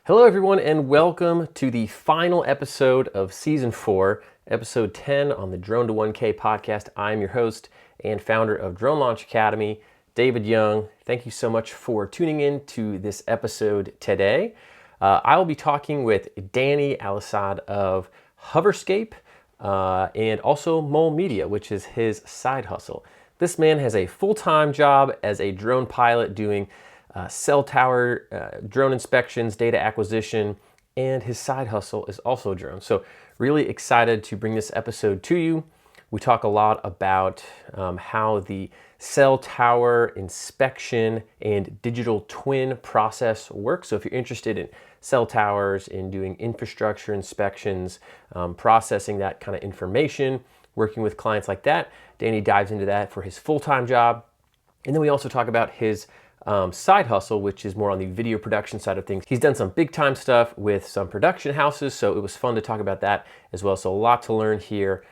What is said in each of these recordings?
Hello everyone and welcome to the final episode of Season 4, Episode 10 on the Drone to 1K podcast. I'm your host and founder of Drone Launch Academy, David Young. Thank you so much for tuning in to this episode today. I will be talking with Danny Al-Assad of Hoverscape and also Mole Media, which is his side hustle. This man has a full-time job as a drone pilot doing cell tower, drone inspections, data acquisition, and his side hustle is also drone. So really excited to bring this episode to you. We talk a lot about how the cell tower inspection and digital twin process works. So if you're interested in cell towers, in doing infrastructure inspections, processing that kind of information, working with clients like that, Danny dives into that for his full-time job. And then we also talk about his side hustle, which is more on the video production side of things. He's done some big time stuff with some production houses, so it was fun to talk about that as well. So a lot to learn here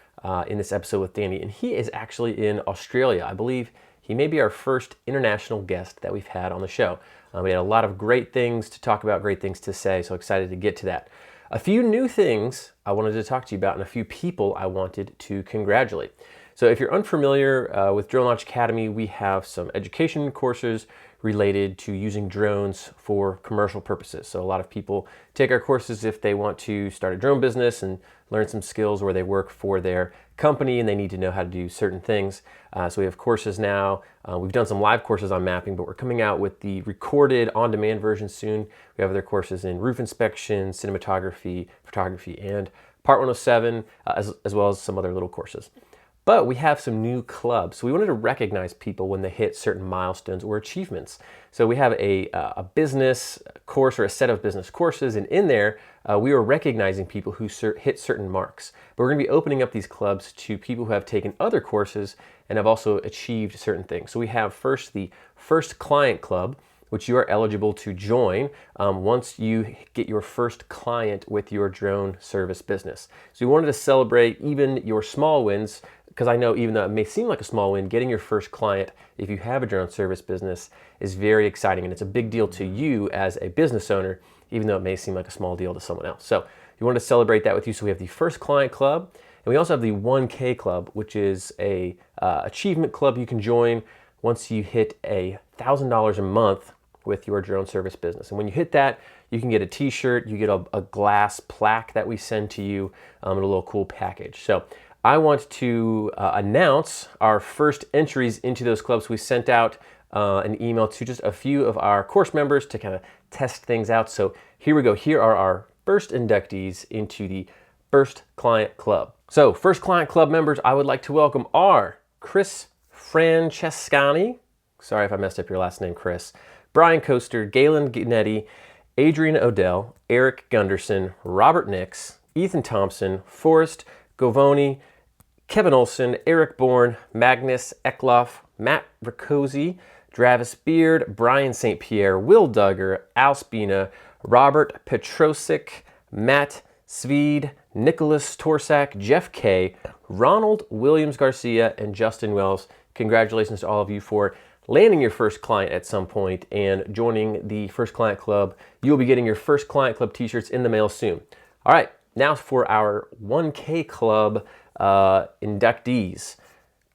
in this episode with Danny. And he is actually in Australia. I believe he may be our first international guest that we've had on the show. We had a lot of great things to talk about, great things to say, so excited to get to that. A few new things I wanted to talk to you about and a few people I wanted to congratulate. So if you're unfamiliar with Drone Launch Academy, we have some education courses related to using drones for commercial purposes. So a lot of people take our courses if they want to start a drone business and learn some skills where they work for their company and they need to know how to do certain things. So we have courses now. We've done some live courses on mapping, but we're coming out with the recorded on-demand version soon. We have other courses in roof inspection, cinematography, photography, and Part 107, as well as some other little courses. But we have some new clubs. So we wanted to recognize people when they hit certain milestones or achievements. So we have a business course or a set of business courses, and in there, we are recognizing people who hit certain marks. But we're gonna be opening up these clubs to people who have taken other courses and have also achieved certain things. So we have first the First Client Club, which you are eligible to join once you get your first client with your drone service business. So we wanted to celebrate even your small wins, because I know even though it may seem like a small win, getting your first client, if you have a drone service business, is very exciting, and it's a big deal to you as a business owner, even though it may seem like a small deal to someone else. So we wanted to celebrate that with you. So we have the First Client Club, and we also have the 1K Club, which is a achievement club you can join once you hit $1,000 a month with your drone service business. And when you hit that, you can get a t-shirt, you get a glass plaque that we send to you, and a little cool package. So I want to announce our first entries into those clubs. We sent out an email to just a few of our course members to kind of test things out. So here we go. Here are our first inductees into the First Client Club. So First Client Club members I would like to welcome are Chris Francescani. Sorry if I messed up your last name, Chris. Brian Coaster, Galen Gnetti, Adrian Odell, Eric Gunderson, Robert Nix, Ethan Thompson, Forrest Govoni, Kevin Olson, Eric Bourne, Magnus Ekloff, Matt Riccozzi, Travis Beard, Brian St. Pierre, Will Duggar, Al Spina, Robert Petrosic, Matt Swede, Nicholas Torsak, Jeff K, Ronald Williams Garcia, and Justin Wells. Congratulations to all of you for landing your first client at some point and joining the First Client Club. You'll be getting your First Client Club t-shirts in the mail soon. All right, now for our 1K Club inductees.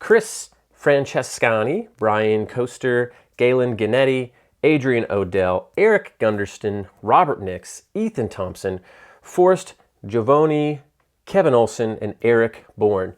Chris Francescani, Brian Coaster, Galen Gnetti, Adrian Odell, Eric Gunderston, Robert Nix, Ethan Thompson, Forrest Giovoni, Kevin Olson, and Eric Bourne.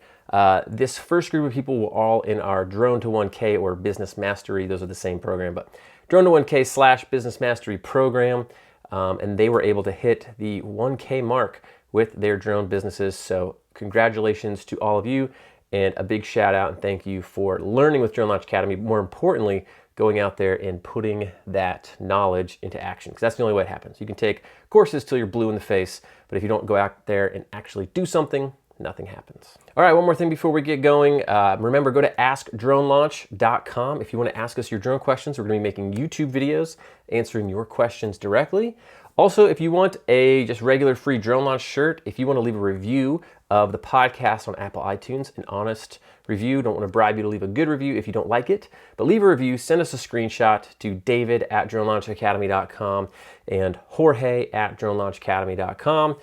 This first group of people were all in our Drone to 1K or Business Mastery. Those are the same program, but Drone to 1K / Business Mastery program. And they were able to hit the 1K mark with their drone businesses. So congratulations to all of you, and a big shout out and thank you for learning with Drone Launch Academy. More importantly, going out there and putting that knowledge into action, because that's the only way it happens. You can take courses till you're blue in the face, but if you don't go out there and actually do something, nothing happens. All right, one more thing before we get going. Remember, go to askdronelaunch.com. If you want to ask us your drone questions, we're going to be making YouTube videos answering your questions directly. Also, if you want a just regular free drone launch shirt, if you want to leave a review of the podcast on Apple iTunes, an honest review, don't want to bribe you to leave a good review if you don't like it, but leave a review, send us a screenshot to david@dronelaunchacademy.com and jorge@dronelaunchacademy.com.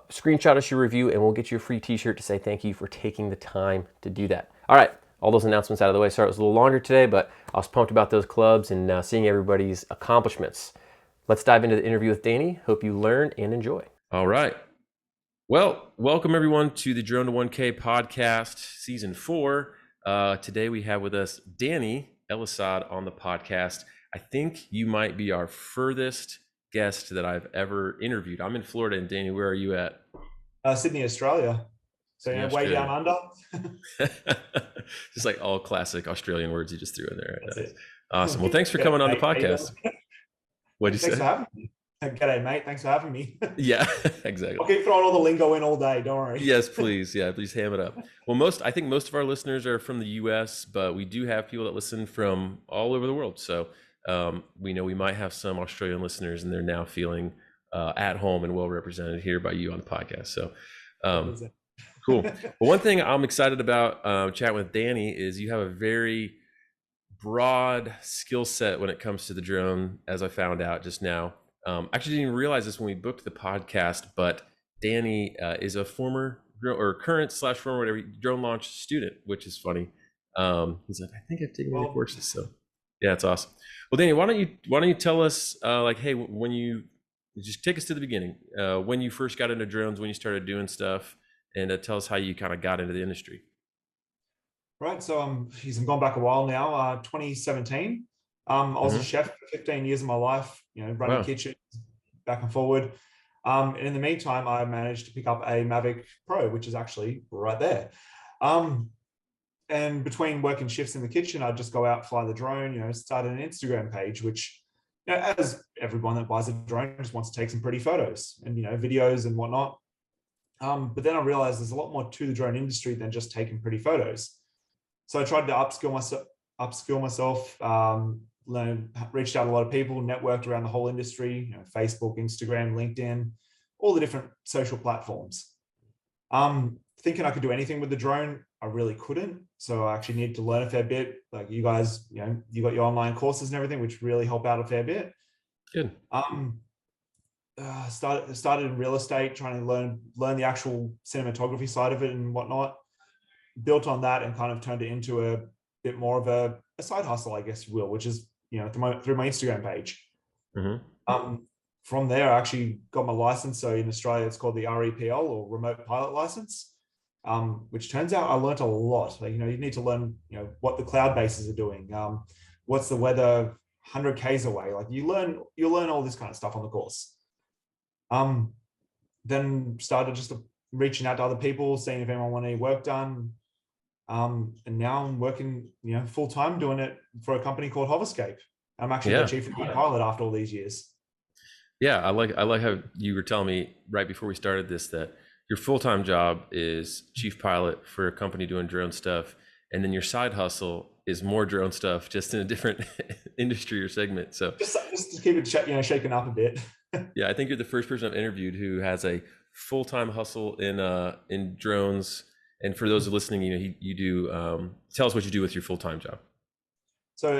Screenshot us your review and we'll get you a free t-shirt to say thank you for taking the time to do that. All right, all those announcements out of the way. Sorry it was a little longer today, but I was pumped about those clubs and seeing everybody's accomplishments. Let's dive into the interview with Danny. Hope you learn and enjoy. All right. Well, welcome everyone to the Drone to 1K podcast, season 4. Today we have with us Danny Al-Assad on the podcast. I think you might be our furthest guest that I've ever interviewed. I'm in Florida, and Danny, where are you at? Sydney, Australia. So way down under. Just like all classic Australian words you just threw in there. That's it. Awesome. Well, thanks for coming on the podcast. What'd you say? Thanks for having me. G'day, mate. Thanks for having me. Yeah, exactly. I'll keep throwing all the lingo in all day. Don't worry. Yes, please. Yeah, please ham it up. Well, I think most of our listeners are from the U.S., but we do have people that listen from all over the world. So we know we might have some Australian listeners, and they're now feeling at home and well represented here by you on the podcast. So cool. Well, one thing I'm excited about chatting with Danny is you have a very broad skill set when it comes to the drone, as I found out just now. Actually didn't even realize this when we booked the podcast, but Danny is a former or current / former whatever drone launch student, which is funny. He's like, I think I've taken your courses, so yeah, it's awesome. Well, Danny, why don't you tell us hey, when you just take us to the beginning, when you first got into drones, when you started doing stuff, and tell us how you kind of got into the industry. Right. So I'm gone back a while now. 2017. I was a chef for 15 years of my life, running kitchens back and forward. And in the meantime, I managed to pick up a Mavic Pro, which is actually right there. And between working shifts in the kitchen, I'd just go out, fly the drone, start an Instagram page, which, as everyone that buys a drone just wants to take some pretty photos and, videos and whatnot. But then I realized there's a lot more to the drone industry than just taking pretty photos. So I tried to upskill myself, reached out to a lot of people, networked around the whole industry, Facebook, Instagram, LinkedIn, all the different social platforms. Thinking I could do anything with the drone, I really couldn't. So I actually needed to learn a fair bit. Like you guys, you got your online courses and everything, which really help out a fair bit. Good. Started in real estate, trying to learn the actual cinematography side of it and whatnot. Built on that and kind of turned it into a bit more of a side hustle, I guess you will, which is, through my Instagram page. From there, I actually got my license. So in Australia, it's called the REPL, or Remote Pilot License, which turns out I learned a lot. Like, you need to learn, what the cloud bases are doing. What's the weather 100 Ks away? Like you'll learn all this kind of stuff on the course. Then started just reaching out to other people, seeing if anyone wanted any work done. And now I'm working, full time doing it for a company called Hoverscape. I'm actually the chief remote pilot after all these years. Yeah, I like how you were telling me right before we started this that your full-time job is chief pilot for a company doing drone stuff, and then your side hustle is more drone stuff, just in a different industry or segment. So just to keep it shaken up a bit. Yeah, I think you're the first person I've interviewed who has a full-time hustle in drones. And for those listening, you do tell us what you do with your full-time job. So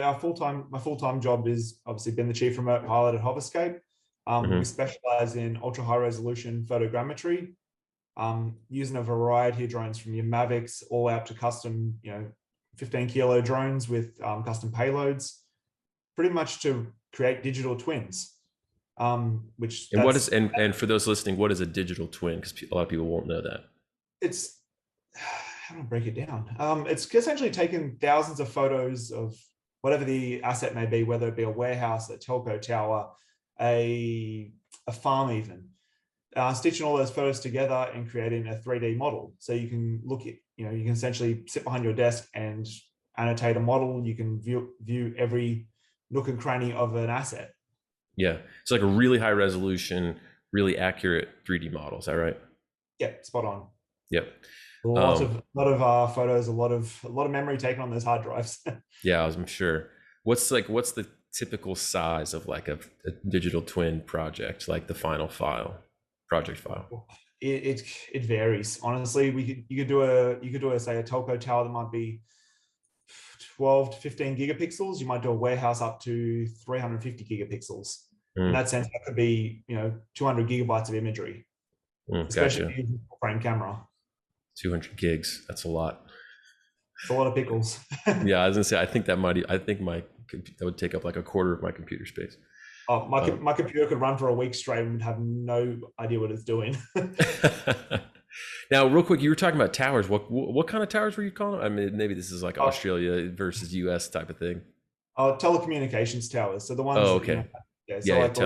my full-time job is obviously been the chief remote pilot at Hoverscape. We specialize in ultra high resolution photogrammetry, using a variety of drones from your Mavics all out to custom, 15 kilo drones with custom payloads, pretty much to create digital twins. And for those listening, what is a digital twin? Because a lot of people won't know that. It's, how do I break it down? It's essentially taking thousands of photos of whatever the asset may be, whether it be a warehouse, a telco tower, a farm even, stitching all those photos together and creating a 3D model. So you can look at, you can essentially sit behind your desk and annotate a model. You can view every nook and cranny of an asset. Yeah, it's like a really high resolution, really accurate 3D model. Is that right? Yeah, spot on. Yep. A lot of photos, a lot of memory taken on those hard drives. Yeah, I'm sure. What's the typical size of like a digital twin project, like the final project file? It varies. Honestly, you could do a say a telco tower that might be 12 to 15 gigapixels. You might do a warehouse up to 350 gigapixels. In that sense, that could be 200 gigabytes of imagery, especially Gotcha. using full frame camera. 200 gigs. That's a lot. It's a lot of pickles. Yeah, I was gonna say, that would take up like a quarter of my computer space. Oh, my computer could run for a week straight and would have no idea what it's doing. Now, real quick, you were talking about towers. What kind of towers were you calling them? I mean, maybe this is like Australia versus US type of thing. Telecommunications towers. So the ones Oh, that, okay. yeah. So Yeah, like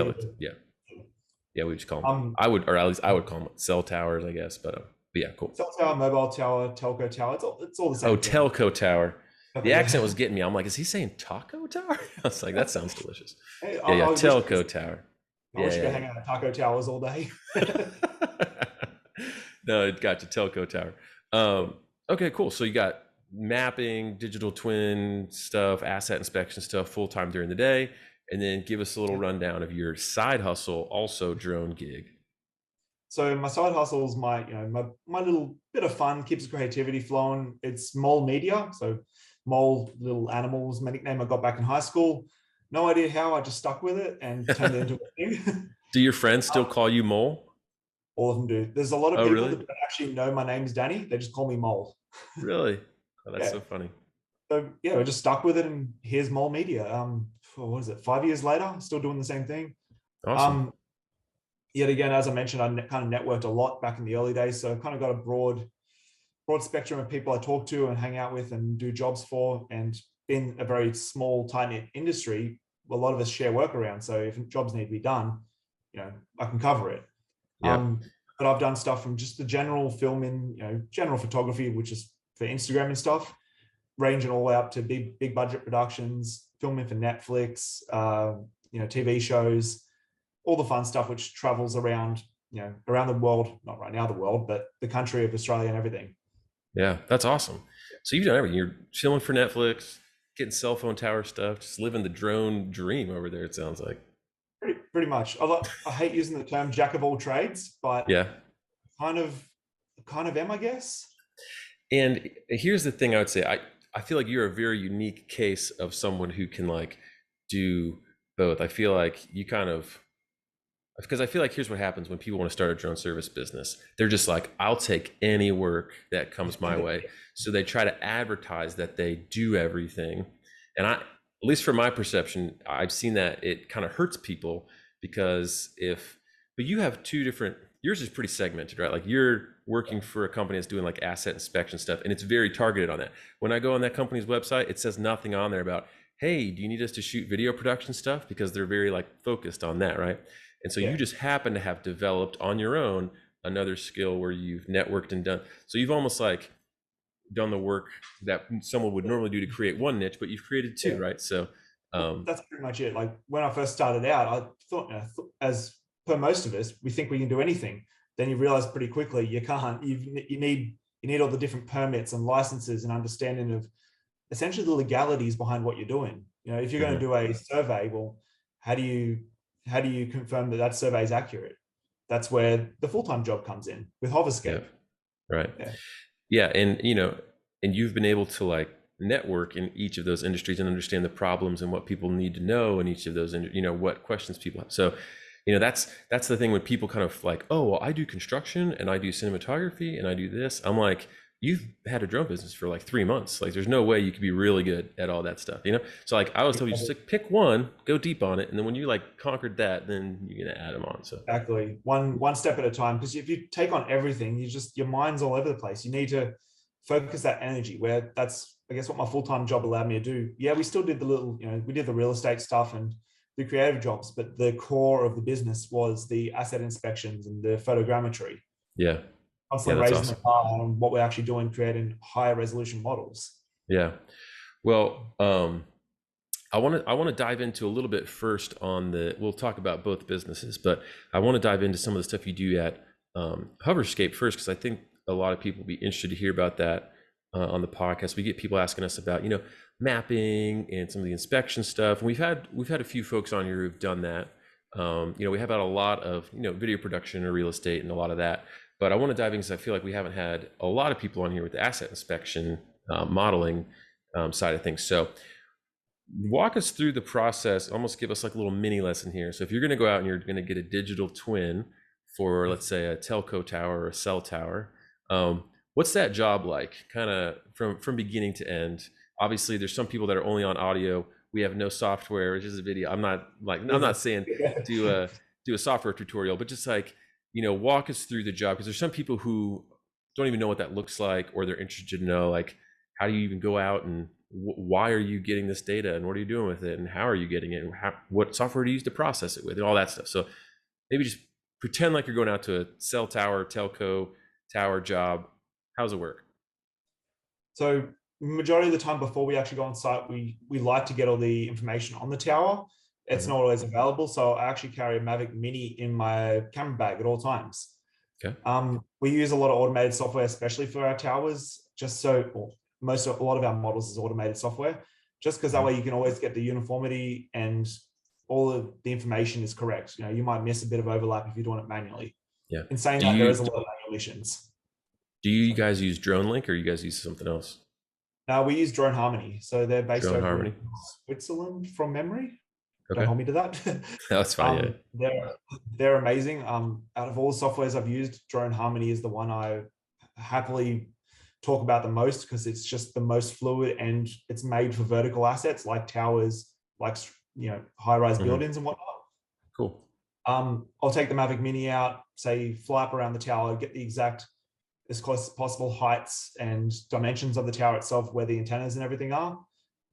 yeah, we just call them. At least I would call them cell towers, I guess. But yeah, cool. cell tower, mobile tower, telco tower. It's all the same. Oh, thing. Telco tower. The Yeah. accent was getting me. I'm like, is he saying taco tower? I was like, that sounds delicious. Hey, Yeah, telco tower. I wish you could hang out at taco towers all day. No, it got you, telco tower. Okay, cool. So you got mapping, digital twin stuff, asset inspection stuff full time during the day, and then give us a little rundown of your side hustle, also drone gig. So my side hustle is my little bit of fun, keeps creativity flowing. It's Mole Media. So Mole, little animals, my nickname I got back in high school. No idea how, I just stuck with it and turned it into a thing. Do your friends still call you Mole? All of them do. There's a lot of people really? that don't actually know my name's Danny. They just call me Mole. Really? Oh, that's so funny. So yeah, I just stuck with it, and here's Mole Media. What is it? 5 years later, still doing the same thing. Awesome. Yet again, as I mentioned, I kind of networked a lot back in the early days, so I kind of got a broad spectrum of people I talk to and hang out with and do jobs for. And in a very small, tight-knit industry, a lot of us share work around. So if jobs need to be done, I can cover it. Yeah. But I've done stuff from just the general filming, general photography, which is for Instagram and stuff, ranging all the way up to big budget productions, filming for Netflix, TV shows, all the fun stuff which travels around, around the world, not right now the world, but the country of Australia and everything. Yeah, that's awesome. So you've done everything. You're chilling for Netflix, getting cell phone tower stuff, just living the drone dream over there, it sounds like. Pretty much. I hate using the term jack of all trades, but yeah, kind of am, I guess. And here's the thing I would say. I feel like you're a very unique case of someone who can like do both. I feel like you because I feel like here's what happens when people want to start a drone service business. They're just like, I'll take any work that comes my way. So they try to advertise that they do everything. And at least from my perception, I've seen that it kind of hurts people because but you have two different, yours is pretty segmented, right? Like you're working for a company that's doing like asset inspection stuff, and it's very targeted on that. When I go on that company's website, it says nothing on there about, hey, do you need us to shoot video production stuff? Because they're very like focused on that, right? And so you just happen to have developed on your own another skill where you've networked and done. So you've almost like done the work that someone would normally do to create one niche, but you've created two, right? So that's pretty much it. Like when I first started out, I thought, as per most of us, we think we can do anything. Then you realize pretty quickly you can't. You need all the different permits and licenses and understanding of essentially the legalities behind what you're doing. If you're going to do a survey, well, how do you confirm that survey is accurate? That's where the full-time job comes in with Hoverscape. Yeah. Right. Yeah. And, and you've been able to like network in each of those industries and understand the problems and what people need to know in each of those, what questions people have. So, that's the thing when people kind of like, oh, well, I do construction and I do cinematography and I do this. I'm like, you've had a drone business for like 3 months. Like there's no way you could be really good at all that stuff, So like I always tell you, just like pick one, go deep on it. And then when you like conquered that, then you're going to add them on. So exactly one step at a time. Because if you take on everything, your mind's all over the place. You need to focus that energy where that's, I guess, what my full-time job allowed me to do. Yeah, we still did we did the real estate stuff and the creative jobs, but the core of the business was the asset inspections and the photogrammetry. Yeah. Constantly raising the bar on what we're actually doing, creating higher resolution models. Yeah. Well, I want to dive into a little bit first on we'll talk about both businesses, but I want to dive into some of the stuff you do at Hoverscape first, because I think a lot of people will be interested to hear about that. on the podcast. We get people asking us about, mapping and some of the inspection stuff. And we've had a few folks on here who've done that. We have had a lot of, video production or real estate and a lot of that. But I want to dive in because I feel like we haven't had a lot of people on here with the asset inspection, modeling side of things. So walk us through the process, almost give us like a little mini lesson here. So if you're going to go out and you're going to get a digital twin for, let's say, a telco tower or a cell tower, what's that job like, kind of from beginning to end? Obviously, there's some people that are only on audio. We have no software, it's just a video. I'm not saying do a software tutorial, but just like, walk us through the job, because there's some people who don't even know what that looks like, or they're interested to know, like, how do you even go out and why are you getting this data and what are you doing with it and how are you getting it and what software do you use to process it with and all that stuff. So maybe just pretend like you're going out to a cell tower, telco tower job. How does it work? So majority of the time before we actually go on site, we like to get all the information on the tower. It's not always available. So I actually carry a Mavic Mini in my camera bag at all times. Okay. We use a lot of automated software, especially for our towers, just so a lot of our models is automated software, just because that way you can always get the uniformity and all of the information is correct. You might miss a bit of overlap if you're doing it manually. Yeah. In saying that, there is a lot of manual missions. Do you guys use DroneLink or you guys use something else? Now we use Drone Harmony. So they're based over in Switzerland from memory. Okay. Don't hold me to that. That's fine. They're amazing. Out of all the softwares I've used, Drone Harmony is the one I happily talk about the most, because it's just the most fluid and it's made for vertical assets like towers, like high-rise buildings and whatnot. Cool. I'll take the Mavic Mini out, say fly up around the tower, get the exact, as close as possible heights and dimensions of the tower itself, where the antennas and everything are,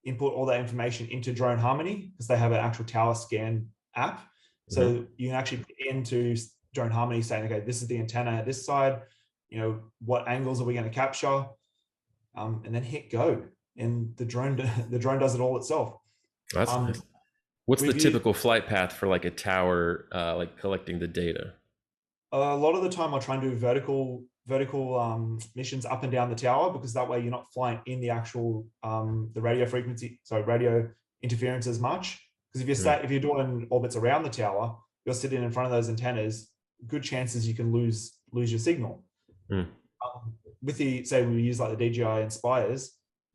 input all that information into Drone Harmony, because they have an actual tower scan app. So you can actually put into Drone Harmony saying, okay, this is the antenna at this side, what angles are we going to capture? And then hit go. And the drone does it all itself. That's nice. What's the typical flight path for like a tower, like collecting the data? A lot of the time I'll try and do vertical missions up and down the tower, because that way you're not flying in the actual the radio interference as much. Because if you're doing orbits around the tower, you're sitting in front of those antennas, good chances you can lose your signal. With say we use like the DJI Inspires,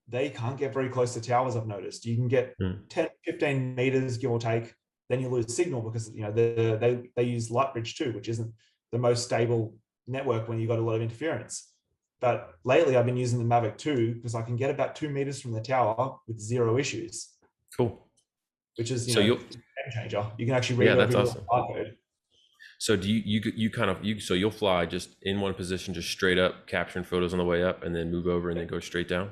they can't get very close to towers. I've noticed you can get 10, 15 meters, give or take, then you lose signal, because they use Lightbridge too, which isn't the most stable network when you've got a lot of interference. But lately I've been using the Mavic 2 because I can get about 2 meters from the tower with zero issues. Cool. Which is a game changer. You can actually read that's awesome. barcode. So do so you'll fly just in one position, just straight up, capturing photos on the way up, and then move over and then go straight down?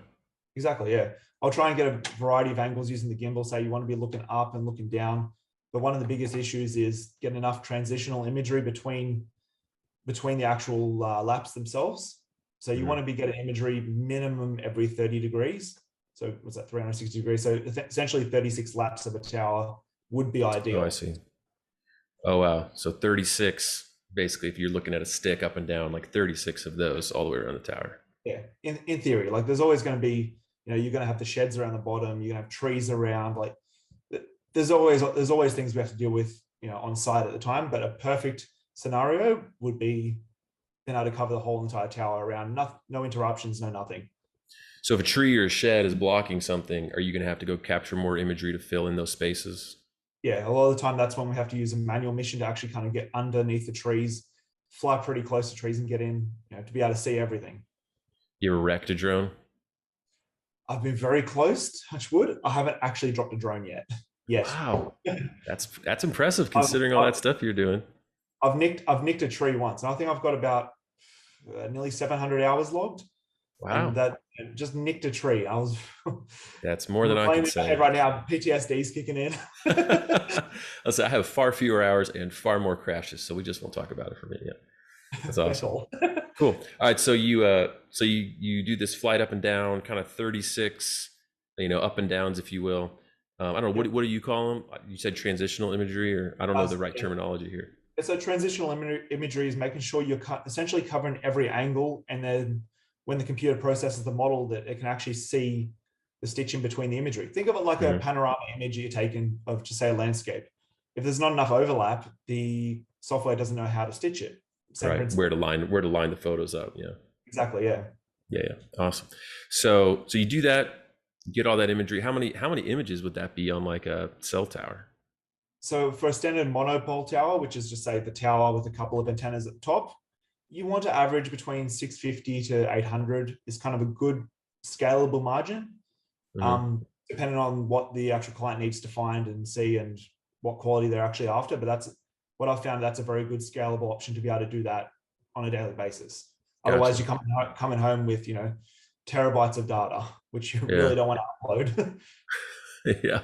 Exactly, yeah. I'll try and get a variety of angles using the gimbal. Say you want to be looking up and looking down. But one of the biggest issues is getting enough transitional imagery between the actual laps themselves. So you want to be getting imagery minimum every 30 degrees. So what's that, 360 degrees? So essentially 36 laps of a tower would be ideal. Oh, I see. Oh, wow. So 36, basically, if you're looking at a stick up and down, like 36 of those all the way around the tower. Yeah, in theory, like there's always going to be, you're going to have the sheds around the bottom, you're going to have trees around, like there's always things we have to deal with, on site at the time. But a perfect scenario would be being able to cover the whole entire tower around, no interruptions, no nothing. So if a tree or a shed is blocking something, are you going to have to go capture more imagery to fill in those spaces? Yeah, a lot of the time that's when we have to use a manual mission to actually kind of get underneath the trees, fly pretty close to trees and get in, to be able to see everything. You ever wrecked a drone? I've been very close, touch wood. I haven't actually dropped a drone yet. Wow, that's impressive considering all that stuff you're doing. I've nicked a tree once, and I think I've got about nearly 700 hours logged. Wow. And that just nicked a tree. That's more than I can say. Right now, PTSD is kicking in. I have far fewer hours and far more crashes, so we just won't talk about it for a minute yet. That's awesome. Cool. All right, so you do this flight up and down, kind of 36, up and downs, if you will. I don't know, what do you call them? You said transitional imagery, or I don't know the right terminology here. So transitional imagery is making sure you're essentially covering every angle, and then when the computer processes the model that it can actually see the stitching between the imagery. Think of it like a panorama image you're taking of, just say, a landscape. If there's not enough overlap, the software doesn't know how to stitch it. Same Right. principle. Where to line the photos up. Yeah. Exactly. Yeah. Yeah. Awesome. So you do that, get all that imagery. How many images would that be on like a cell tower? So for a standard monopole tower, which is just say the tower with a couple of antennas at the top, you want to average between 650 to 800 is kind of a good scalable margin, depending on what the actual client needs to find and see and what quality they're actually after. But that's what I've found. That's a very good scalable option to be able to do that on a daily basis. Gotcha. Otherwise, you're coming home with terabytes of data, which you really don't want to upload. Yeah.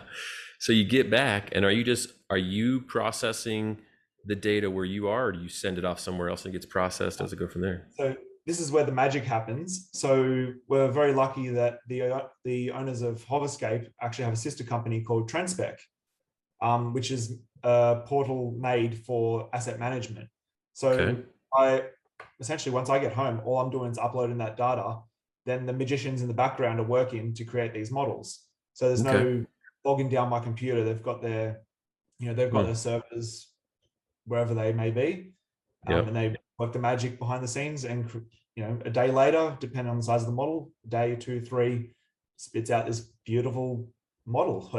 So you get back, and are you processing the data where you are, or do you send it off somewhere else and it gets processed? Does it go from there? So this is where the magic happens. So we're very lucky that the owners of Hoverscape actually have a sister company called Transspec, which is a portal made for asset management. So I essentially, once I get home, all I'm doing is uploading that data. Then the magicians in the background are working to create these models. So there's no logging down my computer. They've got their servers wherever they may be, and they work the magic behind the scenes. And a day later, depending on the size of the model, a day, 2, 3, spits out this beautiful model.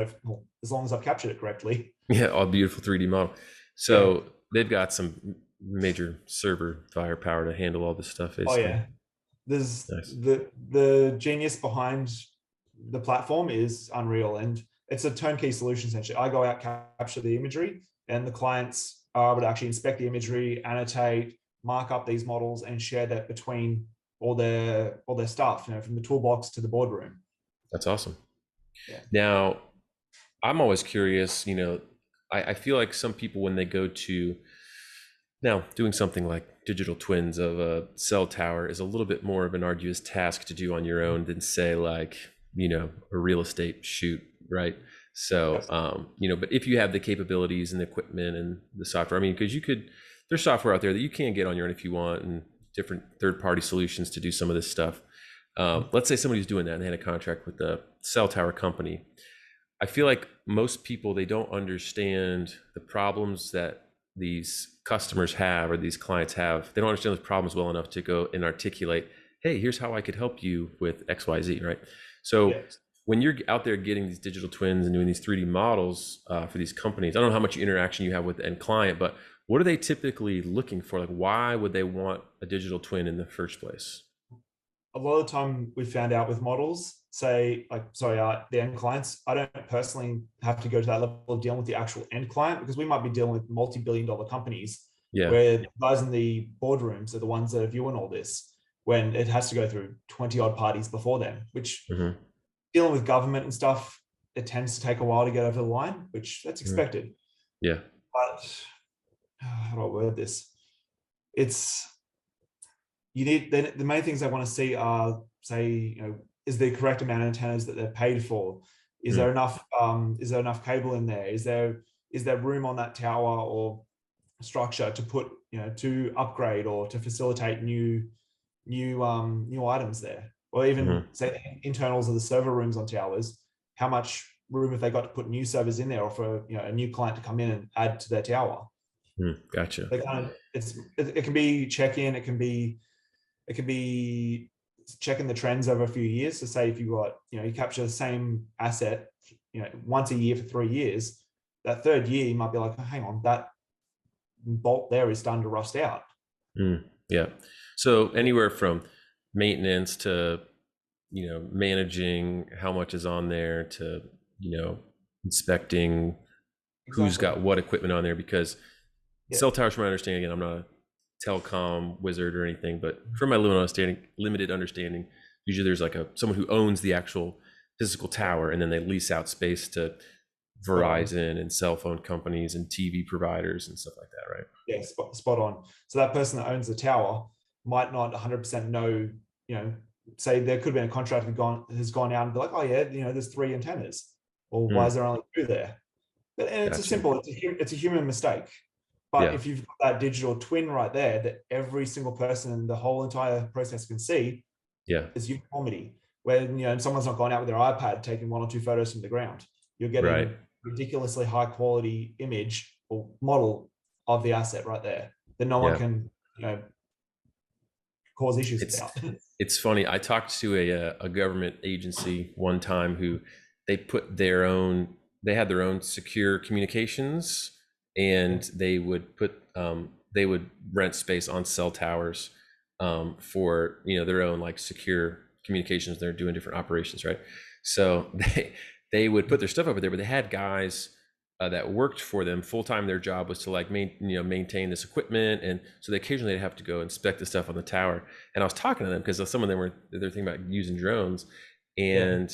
As long as I've captured it correctly. Yeah, all beautiful 3D model. So they've got some major server firepower to handle all this stuff. Basically. Oh yeah, there's the genius behind the platform is unreal, and it's a turnkey solution essentially. I go out, capture the imagery, and the clients are able to actually inspect the imagery, annotate, mark up these models, and share that between all their staff, from the toolbox to the boardroom. That's awesome. Yeah. Now, I'm always curious, I feel like some people, when they go to now doing something like digital twins of a cell tower, is a little bit more of an arduous task to do on your own than say like, a real estate shoot, right? So, but if you have the capabilities and the equipment and the software, because there's software out there that you can get on your own if you want, and different third-party solutions to do some of this stuff. Let's say somebody's doing that and they had a contract with the cell tower company. I feel like most people, they don't understand the problems that these customers have or these clients have. They don't understand those problems well enough to go and articulate, hey, here's how I could help you with XYZ, right? So when you're out there getting these digital twins and doing these 3D models for these companies, I don't know how much interaction you have with the end client, but what are they typically looking for? Like, why would they want a digital twin in the first place? A lot of the time we found out with models, the end clients, I don't personally have to go to that level of dealing with the actual end client, because we might be dealing with multi-billion-dollar companies where the guys in the boardrooms are the ones that are viewing all this, when it has to go through 20 odd parties before then, which dealing with government and stuff, it tends to take a while to get over the line, which that's expected. Yeah. But how do I word this? You need the main things I want to see are, is the correct amount of antennas that they're paid for? Is there enough? Is there enough cable in there? Is there room on that tower or structure to put, to upgrade or to facilitate new items there? Or even say the internals of the server rooms on towers. How much room have they got to put new servers in there, or for a new client to come in and add to their tower? Gotcha. It can be check-in. It can be checking the trends over a few years. So say if you capture the same asset, once a year for 3 years, that third year you might be like, oh, hang on, that bolt there is starting to rust out. Yeah. So anywhere from maintenance to, managing how much is on there to, inspecting who's got what equipment on there, because cell towers, from my understanding, again, I'm not a telecom wizard or anything, but from my limited understanding, usually there's like someone who owns the actual physical tower, and then they lease out space to Verizon and cell phone companies and TV providers and stuff like that, right? Yeah, spot on. So that person that owns the tower might not 100% know, say there could have been a contractor has gone out and be like, oh yeah, there's 3 antennas, or why is there only 2 there? And it's a human mistake. But if you've got that digital twin right there that every single person in the whole entire process can see, Yeah. There's uniformity where, someone's not gone out with their iPad taking 1 or 2 photos from the ground. You're Right. getting ridiculously high quality image or model of the asset right there that no one Yeah. can, cause issues It's about. it's funny. I talked to a government agency one time who they put they had their own secure communications, and they would rent space on cell towers for their own like secure communications. They're doing different operations, right? So they would put their stuff over there, but they had guys that worked for them full time. Their job was to like maintain this equipment, and so they occasionally have to go inspect the stuff on the tower. And I was talking to them because some of them they're thinking about using drones, Yeah. and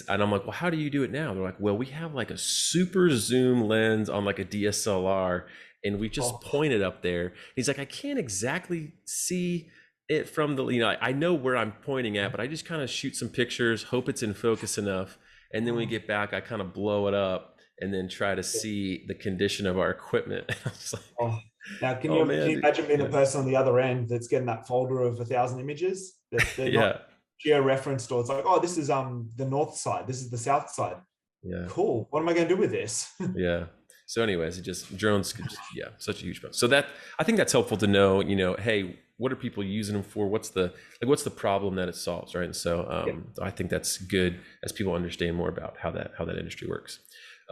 I'm like, well, how do you do it now? They're like, well, we have like a super zoom lens on like a DSLR, and we just point it up there. He's like, I can't exactly see it from the I know where I'm pointing at, but I just kind of shoot some pictures, hope it's in focus enough, and then when we get back, I kind of blow it up and then try to see the condition of our equipment. I was like, Oh, now oh can man, you dude. imagine being the Yeah. person on the other end that's getting that folder of 1,000 images that they're Yeah. not geo-referenced, or it's like, oh, this is the north side, this is the south side. Yeah. Cool. What am I going to do with this? Yeah. So anyways, drones could yeah, such a huge problem. So I think that's helpful to know, hey, what are people using them for? What's the problem that it solves, right? And so Yeah. I think that's good as people understand more about how that industry works.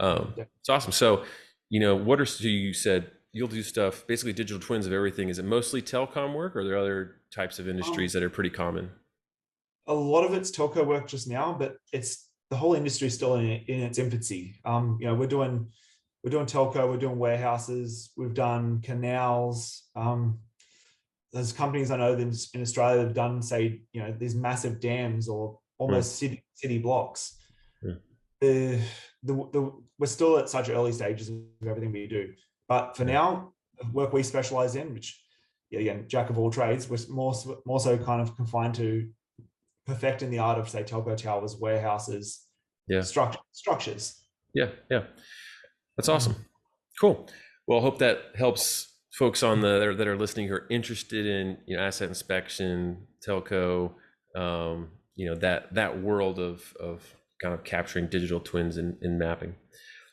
Yeah. It's awesome. So, so you said you'll do stuff, basically digital twins of everything. Is it mostly telecom work, or are there other types of industries that are pretty common? A lot of it's telco work just now, but it's the whole industry is still in its infancy. We're doing telco, we're doing warehouses, we've done canals. There's companies I know in Australia that have done, say, these massive dams or almost city blocks. Mm. We're still at such early stages of everything we do. But for now, the work we specialize in, which, again, jack of all trades, we're more so kind of confined to perfecting the art of, say, telco towers, warehouses, Yeah. structures. Yeah. Yeah. That's awesome. Cool. Well, I hope that helps folks that are listening who are interested in asset inspection, telco, that world of kind of capturing digital twins and mapping.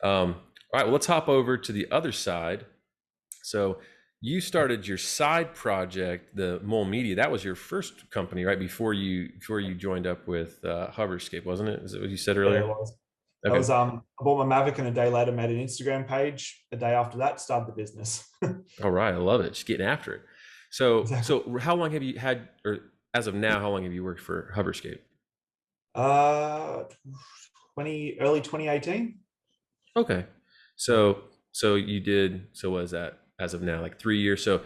All right, well, let's hop over to the other side. So you started your side project, the Mole Media. That was your first company, right? Before you joined up with Hoverscape, wasn't it? Is it what you said earlier? Yeah, it was. Okay. I bought my Mavic, and a day later made an Instagram page. A day after that, started the business. All right, I love it. Just getting after it. So, Exactly. so how long have you had, or as of now, how long have you worked for Hoverscape? Uh, early 2018. Okay, so you did. So what is that as of now? Like 3 years. So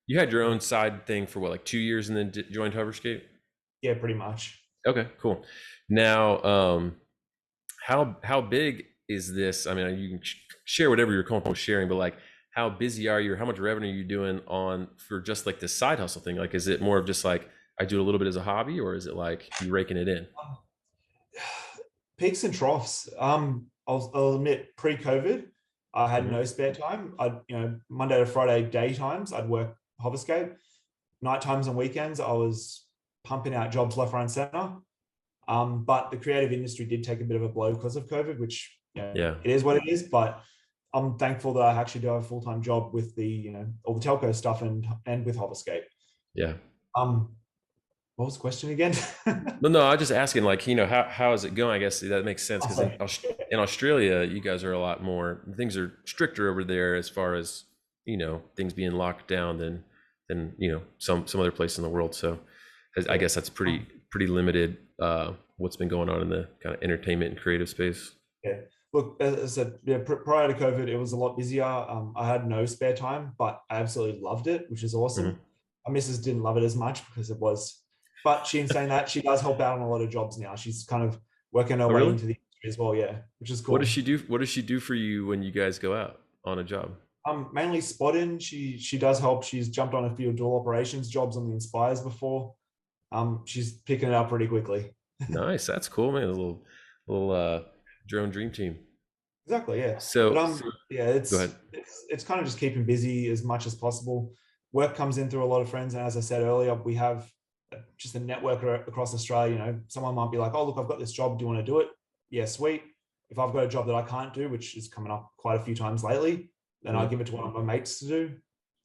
you had your own side thing for what, like 2 years, and then joined Hoverscape? Yeah, pretty much. Okay, cool. Now, how big is this? I mean, you can share whatever you're comfortable sharing, but like, how busy are you, or how much revenue are you doing for just like this side hustle thing? Like, is it more of just like I do it a little bit as a hobby, or is it like you raking it in? Peaks and troughs. I'll admit, pre-COVID, I had no Mm-hmm. spare time. Monday to Friday daytimes, I'd work Hoverscape. Night times and weekends, I was pumping out jobs left, right, and center. But the creative industry did take a bit of a blow because of COVID, which, Yeah, it is what it is. But I'm thankful that I actually do have a full-time job with the, all the telco stuff and with Hoverscape. yeah. What was the question again? No, I was just asking, like, how is it going? I guess that makes sense because Sorry. in Australia, you guys are a lot more, things are stricter over there as far as things being locked down than some other place in the world. So I guess that's pretty limited what's been going on in the kind of entertainment and creative space. Yeah. Look, as I said, prior to COVID, it was a lot busier. I had no spare time, but I absolutely loved it, which is awesome. Mm-hmm. My missus didn't love it as much because it was, but she, in saying that, she does help out on a lot of jobs now. She's kind of working her Oh, way really? into the industry as well. Yeah, which is What does cool. she do? What does she do for you when you guys go out on a job? Mainly spotting. She does help. She's jumped on a few dual operations jobs on the Inspires before. She's picking it up pretty quickly. Nice, that's cool, man. A little drone dream team. Exactly, yeah. But So yeah, go ahead. it's kind of just keeping busy as much as possible. Work comes in through a lot of friends, and as I said earlier, we have just a network across Australia. You know, someone might be like, oh, look, I've got this job. Do you want to do it? Yeah, sweet. If I've got a job that I can't do, which is coming up quite a few times lately, then I give it to one of my mates to do.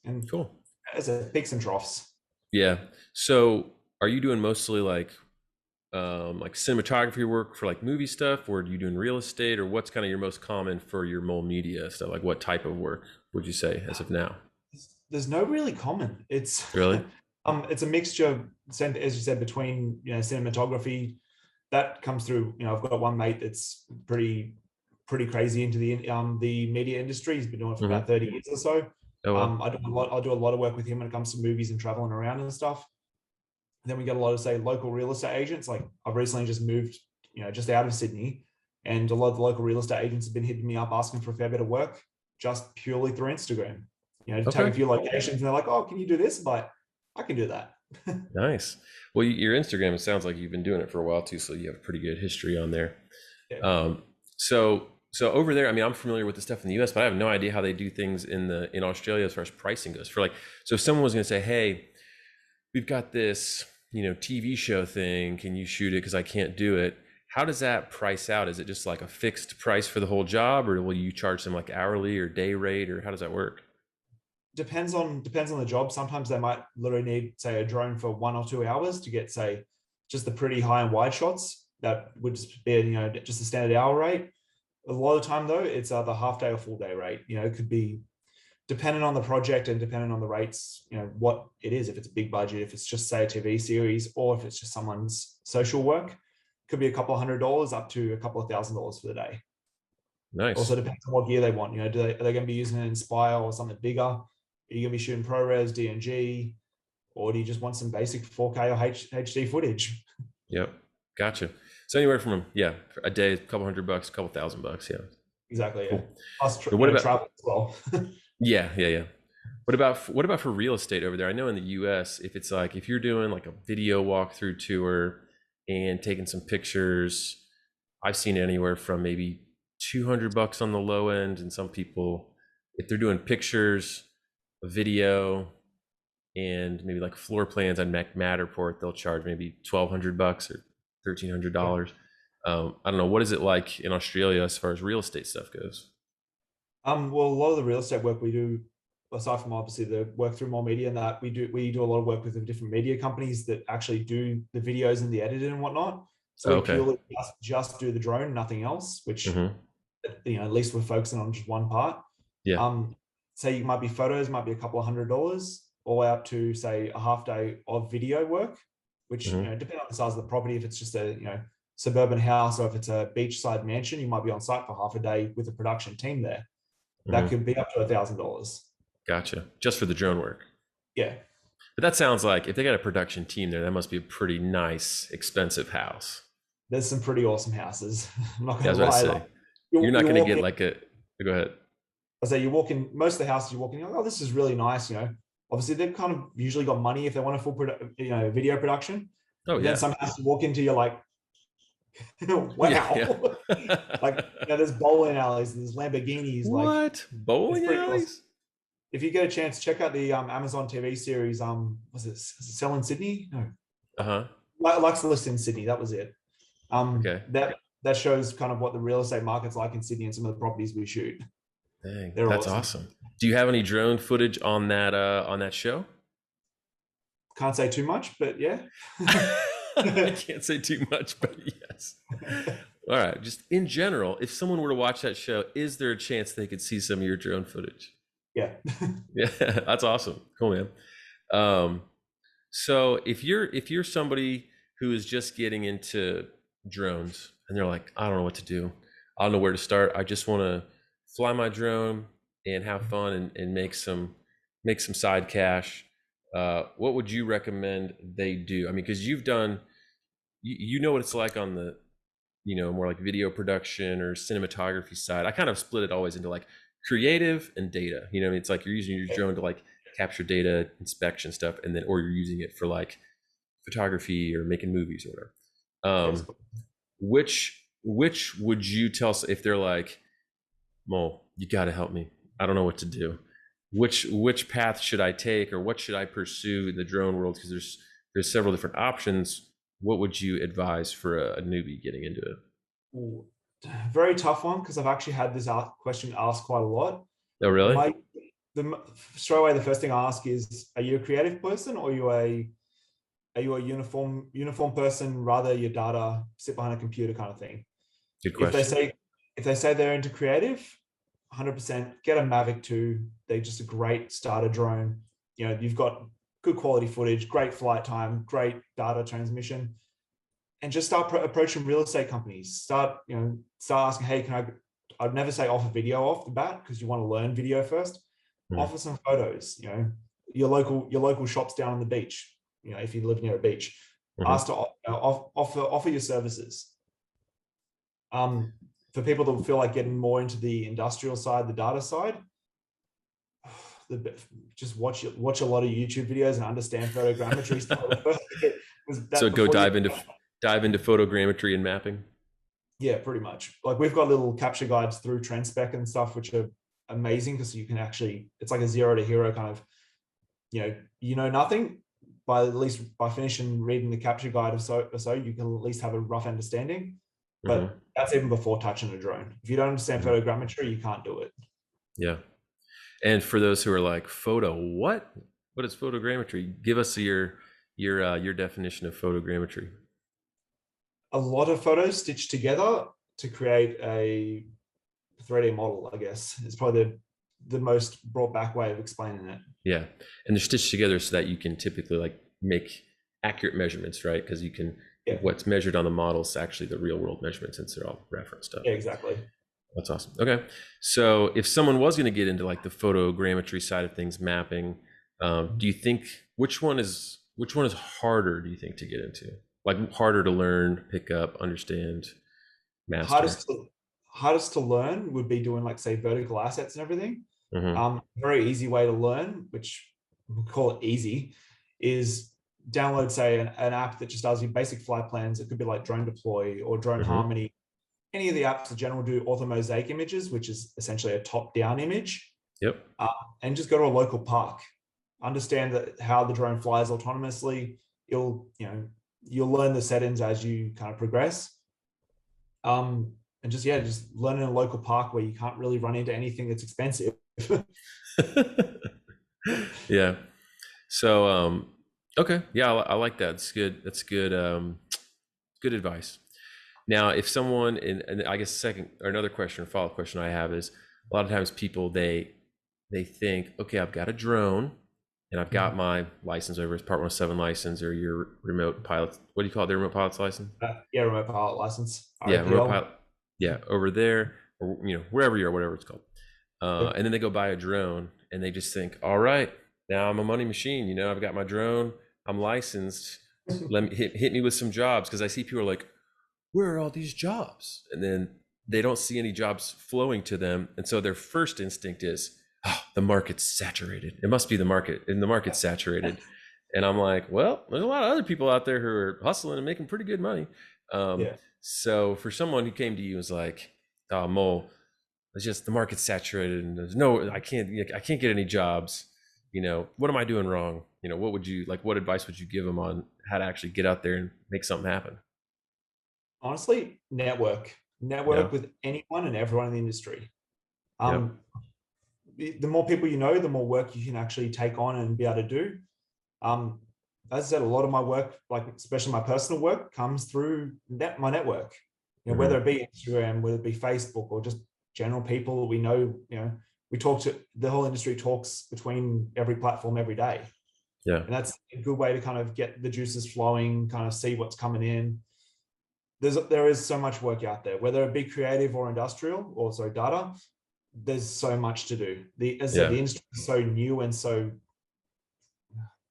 And Cool. as a peaks and troughs. Yeah. So are you doing mostly like cinematography work for like movie stuff, or are you doing real estate, or what's kind of your most common for your Mole Media stuff? Like what type of work would you say as of now? There's no really common. It's Really? it's a mixture, as you said, between cinematography that comes through. You know, I've got one mate that's pretty crazy into the media industry. He's been doing it for Mm-hmm. about 30 years or so. Oh, well. I do a lot of work with him when it comes to movies and traveling around and stuff. Then we get a lot of, say, local real estate agents. Like I've recently just moved, just out of Sydney, and a lot of the local real estate agents have been hitting me up asking for a fair bit of work just purely through Instagram. You know, to tag Okay. a few locations, and they're like, "Oh, can you do this?" But I can do that. Nice. Well, your Instagram, it sounds like you've been doing it for a while too, so you have a pretty good history on there. Yeah. So over there, I mean, I'm familiar with the stuff in the US, but I have no idea how they do things in Australia as far as pricing goes. For like, so if someone was going to say, "Hey, we've got this, TV show thing. Can you shoot it? Because I can't do it." How does that price out? Is it just like a fixed price for the whole job, or will you charge them like hourly or day rate, or how does that work? Depends on the job. Sometimes they might literally need, say, a drone for 1 or 2 hours to get, say, just the pretty high and wide shots. That would just be just a standard hour rate. A lot of the time though, it's the half day or full day rate. It could be dependent on the project and dependent on the rates, what it is. If it's a big budget, if it's just, say, a TV series, or if it's just someone's social work, could be a couple of $100 up to a couple of $1,000 for the day. Also Nice. depends on what gear they want. Are they going to be using an Inspire or something bigger? Are you going to be shooting ProRes, DNG, or do you just want some basic 4K or HD footage? Yep. Gotcha. So anywhere from, yeah, a day, a couple $100, a couple $1,000. Yeah. Exactly. Yeah. Cool. Plus, So what about, travel as well. yeah, yeah, yeah. What about for real estate over there? I know in the US, if it's like if you're doing like a video walkthrough tour and taking some pictures, I've seen anywhere from maybe $200 on the low end, and some people, if they're doing pictures, a video, and maybe like floor plans on Matterport, they'll charge maybe $1,200 or $1,300. I don't know, what is it like in Australia as far as real estate stuff goes? Well, a lot of the real estate work we do, aside from obviously the work through Mole Media, and that we do a lot of work with the different media companies that actually do the videos and the editing and whatnot. So Oh, we okay. purely just do the drone, nothing else. Which, Mm-hmm. at least we're focusing on just one part. Yeah. Say it might be photos, might be a couple of $100, all the way up to, say, a half day of video work, which, Mm-hmm. depending on the size of the property. If it's just a suburban house, or if it's a beachside mansion, you might be on site for half a day with a production team there. That Mm-hmm. could be up to $1,000. Gotcha. Just for the drone work. Yeah, But that sounds like if they got a production team there, that must be a pretty nice, expensive house. there's some pretty awesome houses. I'm not Yeah, I gonna was about to lie. say, Like you're not you going to walk get in, like a, go ahead. I say you walk in. Most of the houses you walk in, you're like, oh, this is really nice. Obviously they've kind of usually got money if they want a full video production. Oh, And then yeah. some houses you walk into, you're like, Yeah, wow. Like, yeah. there's bowling alleys, there's Lamborghinis. Like, What? it's Bowling pretty awesome. alleys? If you get a chance, check out the Amazon TV series. Was it Sell in Sydney? No, Uh-huh. Luxless in Sydney. That was it. Okay. That shows kind of what the real estate market's like in Sydney and some of the properties we shoot. Dang, They're that's awesome. awesome. Do you have any drone footage on that show? Can't say too much, but yeah. I can't say too much, but yes. All right. Just in general, if someone were to watch that show, is there a chance they could see some of your drone footage? Yeah. Yeah, that's awesome. Cool, man. Um, so if you're somebody who is just getting into drones and they're like, I don't know what to do, I don't know where to start. I just want to fly my drone and have fun and make some side cash. What would you recommend they do? I mean, because you know what it's like on the more like video production or cinematography side. I kind of split it always into like creative and data. I mean, it's like you're using your drone to like capture data, inspection stuff, and then or you're using it for like photography or making movies or whatever. Yes. Which would you tell if they're like, Mo, you got to help me. I don't know what to do. Which path should I take, or what should I pursue in the drone world? Because there's there's several different options. What would you advise for a newbie getting into it? Ooh, very tough one because I've actually had this question asked quite a lot. Oh, And really? straight away the first thing I ask is, are you a creative person, or are you a uniform person, rather your data sit behind a computer kind of thing? Good If they question. say if they say they're into creative, 100% get a Mavic 2. They're just a great starter drone. You've got good quality footage, great flight time, great data transmission, and just start approaching real estate companies. Start asking, hey, I'd never say offer video off the bat because you want to learn video first. Mhm. Offer some photos. Your local shops down on the beach. If you live near a beach, Mhm. ask to offer your services. For people that feel like getting more into the industrial side, the data side, just watch a lot of YouTube videos and understand photogrammetry first. So That go before you, dive into photogrammetry and mapping. yeah, pretty much. Like we've got little capture guides through Trendspec and stuff, which are amazing because you can actually, it's like a zero to hero kind of, nothing, by at least by finishing reading the capture guide or so, you can at least have a rough understanding. But Hmm. that's even before touching a drone. If you don't understand Hmm. photogrammetry, you can't do it. Yeah. And for those who are like, photo, what? What is photogrammetry? Give us your definition of photogrammetry. A lot of photos stitched together to create a 3D model, I guess, is probably the most brought back way of explaining it. Yeah. And they're stitched together so that you can typically like make accurate measurements, right? Because you can, Yeah, what's measured on the model is actually the real world measurements since they're all reference stuff. yeah, exactly. That's awesome. Okay. So if someone was going to get into like the photogrammetry side of things, mapping, do you think which one is harder, do you think, to get into? Like harder to learn, pick up, understand, master? Hardest to hardest to learn would be doing, like, say, vertical assets and everything. Mm-hmm. Very easy way to learn, which we call it easy, is download, say, an app that just does your basic flight plans. It could be like Drone Deploy or Drone Mm-hmm. Harmony. Any of the apps in general do orthomosaic images, which is essentially a top-down image, Yep. uh, and just go to a local park. Understand how the drone flies autonomously. You'll learn the settings as you kind of progress. And just learn in a local park where you can't really run into anything that's expensive. Yeah. So okay. Yeah, I like that. It's good. That's good. Good advice. Now, if someone, and I guess second or another question or follow-up question I have is, a lot of times people they think, okay, I've got a drone and I've got my license, over it's Part 107 license or your remote pilot. What do you call it? The remote pilot's license? Yeah, remote pilot license, Yeah, remote RAPL. pilot. Yeah, over there, or wherever you are, whatever it's called. Yep. And then they go buy a drone and they just think, all right, now I'm a money machine. I've got my drone, I'm licensed. Let me hit me with some jobs, because I see people are like, where are all these jobs? And then they don't see any jobs flowing to them. And so their first instinct is, oh, the market's saturated. It must be the market, and the market's saturated. And I'm like, well, there's a lot of other people out there who are hustling and making pretty good money. Um, Yeah. so for someone who came to you and was like, oh, Mole, it's just the market's saturated and I can't get any jobs. What am I doing wrong? What advice would you give them on how to actually get out there and make something happen? Honestly, Yeah. network with anyone and everyone in the industry. Yep. Um, the more people you know, the more work you can actually take on and be able to do. Um, as I said, a lot of my work, like especially my personal work, comes through my network. Mm-hmm. Whether it be Instagram, whether it be Facebook, or just general people we know. We talk to the whole industry, talks between every platform every day, Yeah. and that's a good way to kind of get the juices flowing, kind of see what's coming in. There is so much work out there, whether it be creative or industrial, or so data. There's so much to do. As I said, Yeah. the industry is so new and so,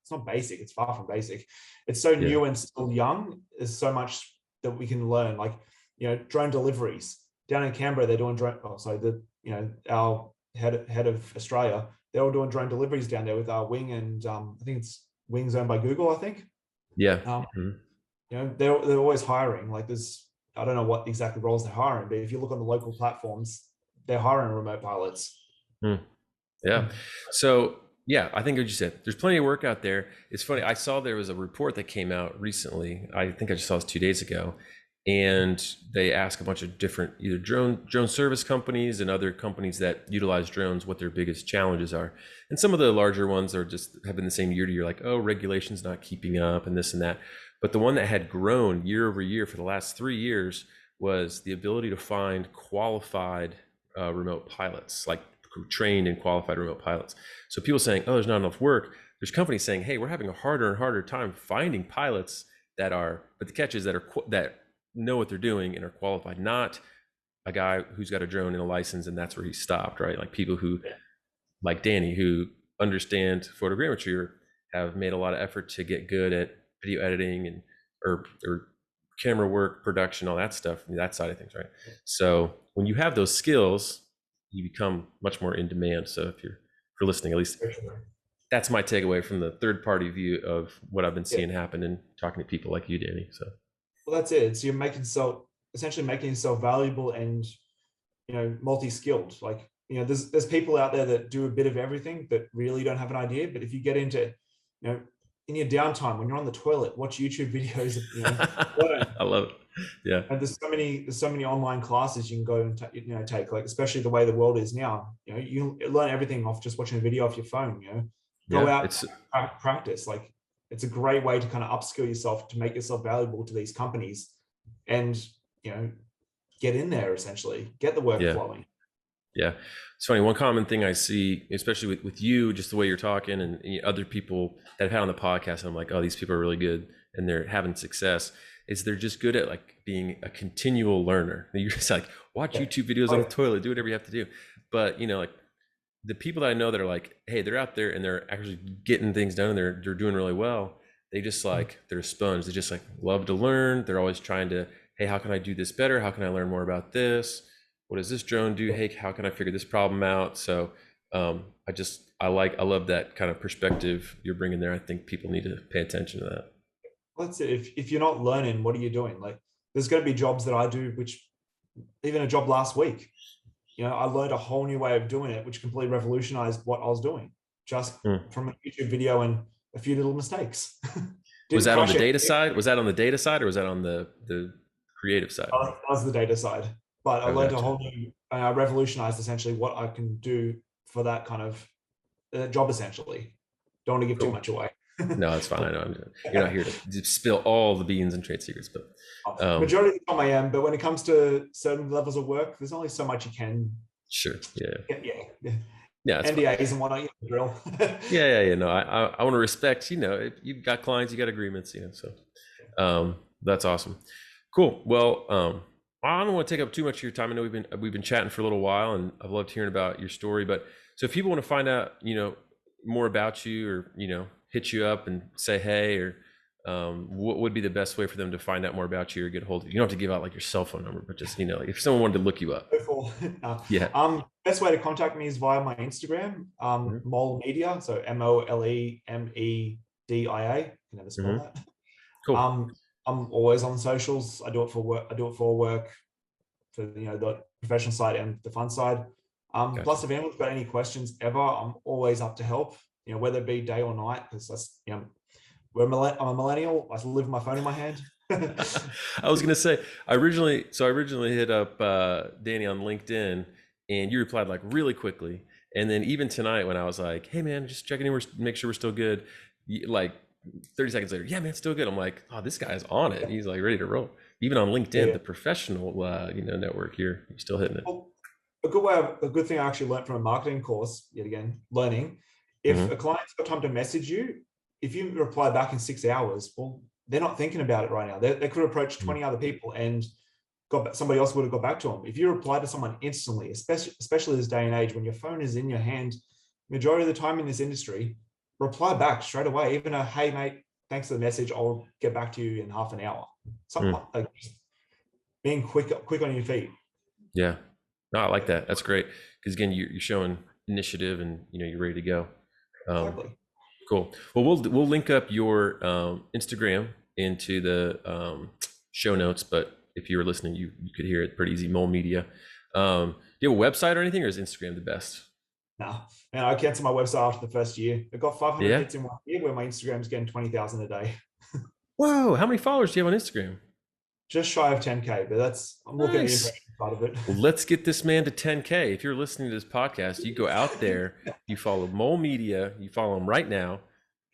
it's not basic. It's far from basic. It's so Yeah. new and still young. There's so much that we can learn. Like, drone deliveries down in Canberra, they're doing drone. Oh, sorry, our head of Australia, they're all doing drone deliveries down there with our Wing, and I think it's Wing's owned by Google, I think. Yeah. Um, Mhm. they're always hiring. Like, I don't know what exactly roles they're hiring, but if you look on the local platforms, they're hiring remote pilots. Mm. Yeah. So, Yeah, I think what you said. There's plenty of work out there. It's funny. I saw there was a report that came out recently. I think I just saw this 2 days ago, and they ask a bunch of different either drone service companies and other companies that utilize drones what their biggest challenges are. And some of the larger ones are just have been the same year to year, like, oh, regulations not keeping up and this and that. But the one that had grown year over year for the last 3 years was the ability to find qualified remote pilots, like trained and qualified remote pilots. So people saying, oh, there's not enough work. There's companies saying, hey, we're having a harder and harder time finding pilots that are, but the catch is that know what they're doing and are qualified, not a guy who's got a drone and a license and that's where he stopped, right? Like people who, like Danny, who understand photogrammetry or have made a lot of effort to get good at video editing and or camera work, production, all that stuff, that side of things, right? So when you have those skills, you become much more in demand. So if you're listening, at least that's my takeaway from the third party view of what I've been seeing happen and talking to people like you, Danny. So well, that's it. So you're essentially making yourself valuable and, multi-skilled. Like, there's people out there that do a bit of everything that really don't have an idea. But if you get into, in your downtime when you're on the toilet, watch YouTube videos, learn. I love it. Yeah. And there's so many online classes you can go and take, like, especially the way the world is now. You learn everything off just watching a video off your phone. Go out, practice. Like, it's a great way to kind of upskill yourself to make yourself valuable to these companies, and get in there, essentially get the work flowing. Yeah, it's funny. One common thing I see, especially with you, just the way you're talking, and other people that I've had on the podcast, and I'm like, oh, these people are really good and they're having success, is they're just good at like being a continual learner. You're just like, watch YouTube videos on the toilet, do whatever you have to do. But like the people that I know that are like, hey, they're out there and they're actually getting things done and they're doing really well. They just like, they're a sponge. They just like love to learn. They're always trying to, hey, how can I do this better? How can I learn more about this? What does this drone do? Hey, how can I figure this problem out? So I love that kind of perspective you're bringing there. I think people need to pay attention to that. Well, that's it. If you're not learning, what are you doing? Like, there's going to be jobs that I do, which even a job last week, I learned a whole new way of doing it, which completely revolutionized what I was doing just from a YouTube video and a few little mistakes. Was that on the data side? Was that on the data side, or was that on the creative side? That was the data side. But I learned a whole new, revolutionized essentially what I can do for that kind of job, essentially. Don't want to give too much away. No, it's fine. I know you're not here to spill all the beans and trade secrets, but majority of the time I am. But when it comes to certain levels of work, there's only so much you can. Sure. Yeah. NDAs and whatnot, drill. Yeah. No, I want to respect. You've got clients, you got agreements. So that's awesome. Cool. Well, I don't want to take up too much of your time. I know we've been chatting for a little while, and I've loved hearing about your story. But so if people want to find out, more about you, or hit you up and say hey, or what would be the best way for them to find out more about you or get a hold of you? You don't have to give out like your cell phone number, but just like if someone wanted to look you up. Best way to contact me is via my Instagram, Mole Media, so MoleMedia. Can never spell that. Cool. I'm always on socials. I do it for work, for the professional side and the fun side. Gotcha. Plus, if anyone's got any questions ever, I'm always up to help. Whether it be day or night, because I'm a millennial. I live with my phone in my hand. I was gonna say, I originally hit up Danny on LinkedIn, and you replied like really quickly. And then even tonight, when I was like, "Hey man, just checking in, make sure we're still good," like 30 seconds later, "Yeah man, still good." I'm like, "Oh, this guy's on it. He's like ready to roll." Even on LinkedIn, the professional network, you're still hitting it. Well, a good thing I actually learned from a marketing course, yet again, learning. If a client's got time to message you, if you reply back in 6 hours, well, they're not thinking about it right now. They could approach 20 other people and somebody else would have got back to them. If you reply to someone instantly, especially this day and age when your phone is in your hand, majority of the time in this industry, reply back straight away. Even a, "Hey mate, thanks for the message. I'll get back to you in half an hour." Something like being quick on your feet. Yeah, no, I like that. That's great, because again, you're showing initiative and you're ready to go. Exactly. Cool. Well, we'll link up your Instagram into the show notes, but if you were listening, you could hear it pretty easy. Mole Media. Do you have a website or anything, or is Instagram the best? Nah, and I canceled my website after the first year. It got 500 Yeah. hits in 1 year, where my Instagram's getting 20,000 a day. Whoa, how many followers do you have on Instagram? Just shy of 10K, but I'm looking at the Nice. impression part of it. Well, let's get this man to 10K. If you're listening to this podcast, you go out there, you follow Mole Media, you follow him right now.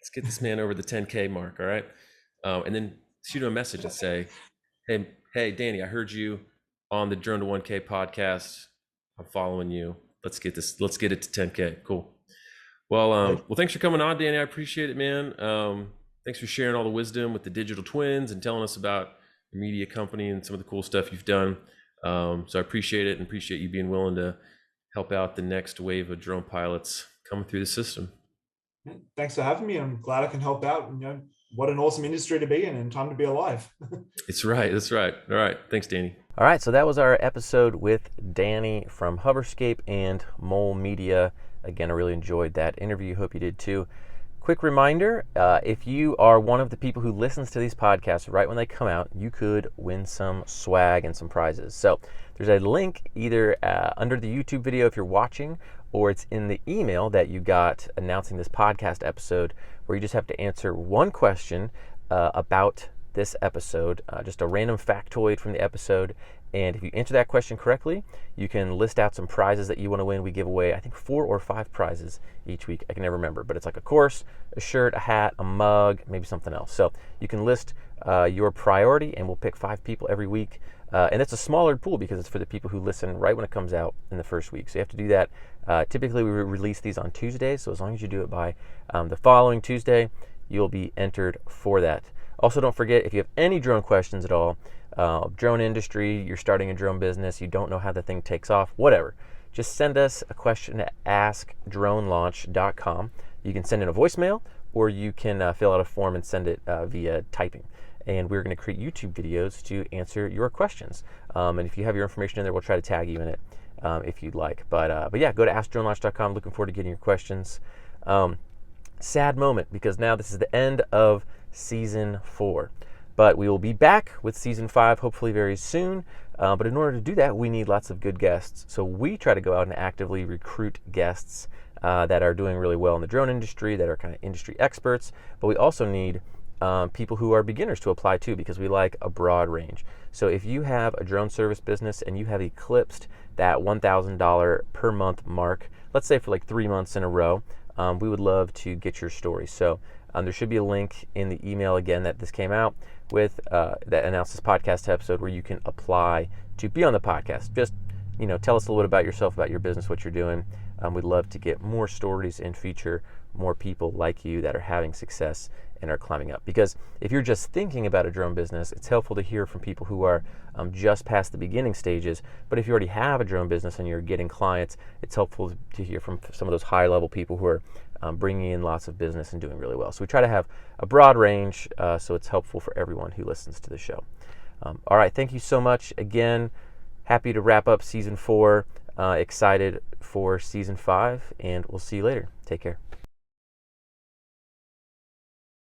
Let's get this man over the 10K mark, all right? And then shoot him a message and say, hey, Danny, I heard you on the Drone to 1K podcast. I'm following you. Let's get it to 10K. Cool. Well, thanks for coming on, Danny. I appreciate it, man. Thanks for sharing all the wisdom with the digital twins and telling us about your media company and some of the cool stuff you've done. So I appreciate it and appreciate you being willing to help out the next wave of drone pilots coming through the system. Thanks for having me. I'm glad I can help out. What an awesome industry to be in and time to be alive. It's right. That's right. All right. Thanks, Danny. All right, so that was our episode with Danny from Hoverscape and Mole Media. Again, I really enjoyed that interview. Hope you did too. Quick reminder, if you are one of the people who listens to these podcasts right when they come out, you could win some swag and some prizes. So there's a link either under the YouTube video if you're watching, or it's in the email that you got announcing this podcast episode, where you just have to answer one question about this episode, just a random factoid from the episode. And if you answer that question correctly, you can list out some prizes that you want to win. We give away, I think, 4 or 5 prizes each week. I can never remember, but it's like a course, a shirt, a hat, a mug, maybe something else. So you can list your priority, and we'll pick 5 people every week. And it's a smaller pool because it's for the people who listen right when it comes out in the first week. So you have to do that. Typically, we release these on Tuesdays. So as long as you do it by the following Tuesday, you'll be entered for that. Also, don't forget, if you have any drone questions at all, drone industry, you're starting a drone business, you don't know how the thing takes off, whatever, just send us a question at askdronelaunch.com. You can send in a voicemail, or you can fill out a form and send it via typing. And we're going to create YouTube videos to answer your questions. And if you have your information in there, we'll try to tag you in it if you'd like. But yeah, go to askdronelaunch.com. Looking forward to getting your questions. Sad moment, because now this is the end of Season 4. But we will be back with Season 5 hopefully very soon. But in order to do that, we need lots of good guests. So we try to go out and actively recruit guests that are doing really well in the drone industry, that are kind of industry experts. But we also need people who are beginners to apply to, because we like a broad range. So if you have a drone service business and you have eclipsed that $1,000 per month mark, let's say for like 3 months in a row, we would love to get your story. So there should be a link in the email again that this came out with that announced this podcast episode, where you can apply to be on the podcast. Just tell us a little bit about yourself, about your business, what you're doing. We'd love to get more stories and feature more people like you that are having success and are climbing up. Because if you're just thinking about a drone business, it's helpful to hear from people who are just past the beginning stages. But if you already have a drone business and you're getting clients, it's helpful to hear from some of those high level people who are bringing in lots of business and doing really well. So we try to have a broad range, so it's helpful for everyone who listens to the show. All right, thank you so much again. Happy to wrap up Season 4. Excited for Season 5, and we'll see you later. Take care.